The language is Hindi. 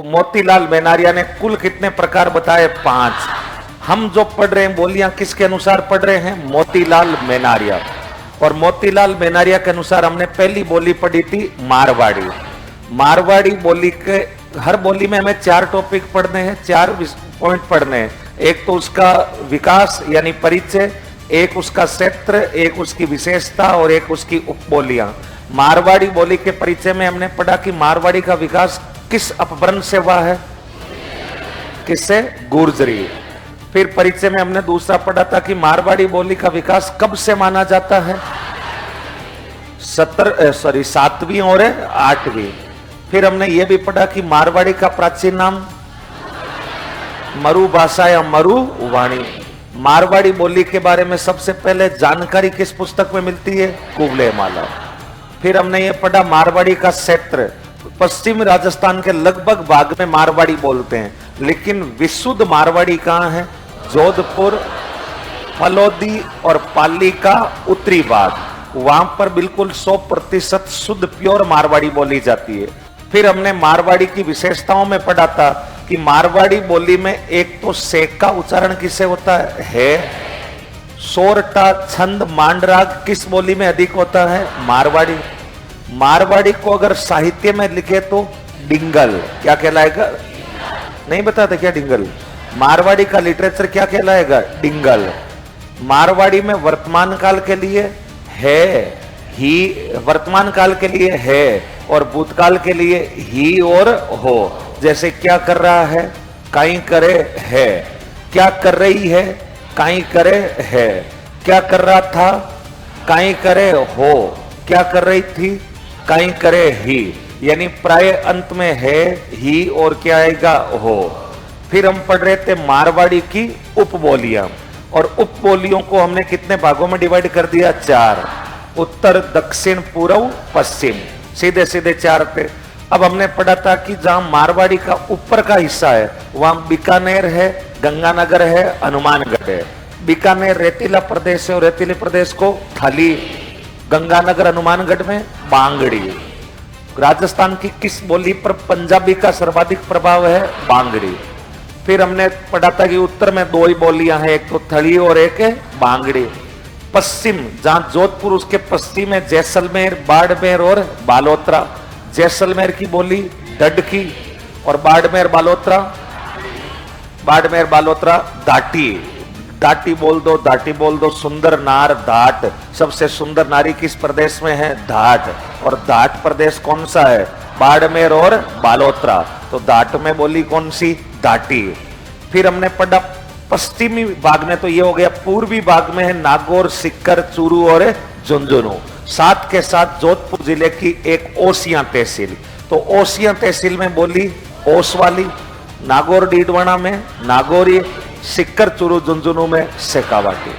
मोतीलाल मेनारिया ने कुल कितने प्रकार बताए? 5। हम जो पढ़ रहे हैं बोलियां किसके अनुसार पढ़ रहे हैं? मोतीलाल मेनारिया। और मोतीलाल मेनारिया के अनुसार हमने पहली बोली पढ़ी थी मारवाड़ी। मारवाड़ी बोली के हर बोली में हमें 4 टॉपिक पढ़ने हैं, 4 पॉइंट पढ़ने हैं। एक तो उसका विकास यानी परिचय, एक उसका क्षेत्र, एक उसकी विशेषता और एक उसकी उपबोलियां। मारवाड़ी बोली के परिचय में हमने पढ़ा कि मारवाड़ी का विकास किस अपभ्रंश से हुआ है? किससे? गुर्जरी। फिर परिचय में हमने दूसरा पढ़ा था कि मारवाड़ी बोली का विकास कब से माना जाता है? 7वीं और 8वीं। फिर हमने ये भी पढ़ा कि मारवाड़ी का प्राचीन नाम मरु भाषा या मरु वाणी। मारवाड़ी बोली के बारे में सबसे पहले जानकारी किस पुस्तक में मिलती है? कुबले माला। फिर हमने ये पढ़ा मारवाड़ी का क्षेत्र, पश्चिम राजस्थान के लगभग भाग में मारवाड़ी बोलते हैं, लेकिन विशुद्ध मारवाड़ी कहाँ है? जोधपुर, फलोदी और पाली का उत्तरी भाग, वहां पर बिल्कुल 100% शुद्ध प्योर मारवाड़ी बोली जाती है। फिर हमने मारवाड़ी की विशेषताओं में पढ़ा था कि मारवाड़ी बोली में एक तो सेक का उच्चारण किससे होता है? सोरठा, छंद, मांडराग किस बोली में अधिक होता है? मारवाड़ी। मारवाड़ी को अगर साहित्य में लिखे तो डिंगल क्या कहलाएगा? नहीं बताते क्या डिंगल? मारवाड़ी का लिटरेचर क्या कहलाएगा? डिंगल। मारवाड़ी में वर्तमान काल के लिए है ही, वर्तमान काल के लिए है और भूतकाल के लिए ही और हो। जैसे क्या कर रहा है? काई करे है। क्या कर रही है? काई करे है। क्या कर रहा था? काई करे हो। क्या कर रही थी? काई करे ही। यानी प्राय अंत में है ही और क्या आएगा? हो। फिर हम पढ़ रहे थे मारवाड़ी की उपबोलियां, और उपबोलियों को हमने कितने भागों में डिवाइड कर दिया? 4। उत्तर, दक्षिण, पूर्व, पश्चिम, सीधे सीधे 4 थे। अब हमने पढ़ा था कि जहां मारवाड़ी का ऊपर का हिस्सा है वहां बीकानेर है, गंगानगर है, हनुमानगढ़ है। बीकानेर रेतीला प्रदेश है और रेतीले प्रदेश को थली, गंगानगर हनुमानगढ़ में बांगड़ी। राजस्थान की किस बोली पर पंजाबी का सर्वाधिक प्रभाव है? बांगड़ी। फिर हमने पढ़ा था कि उत्तर में 2 ही बोलियां हैं, एक तो थली और एक है बांगड़ी। पश्चिम, जहां जोधपुर उसके पश्चिम में जैसलमेर, बाड़मेर और बालोतरा। जैसलमेर की बोली डडकी और बाड़मेर बालोतरा दाटी। दाटी बोल दो, दाटी बोल दो। सुंदर नार धाट, सबसे सुंदर नारी किस प्रदेश में है? धाट। और धाट प्रदेश कौन सा है? बाड़मेर और बालोतरा। तो धाट में बोली कौन सी? दाटी। फिर हमने पढ़ा पश्चिमी भाग में, तो ये हो गया। पूर्वी भाग में है नागौर, सीकर, चूरू और झुंझुनू। साथ के साथ जोधपुर जिले की एक ओसियां तहसील, तो ओसियां तहसील में बोली ओस वाली। नागौर डीडवाना में नागौरी, सीकर, चूरू, झुंझुनू में शेखावाटी।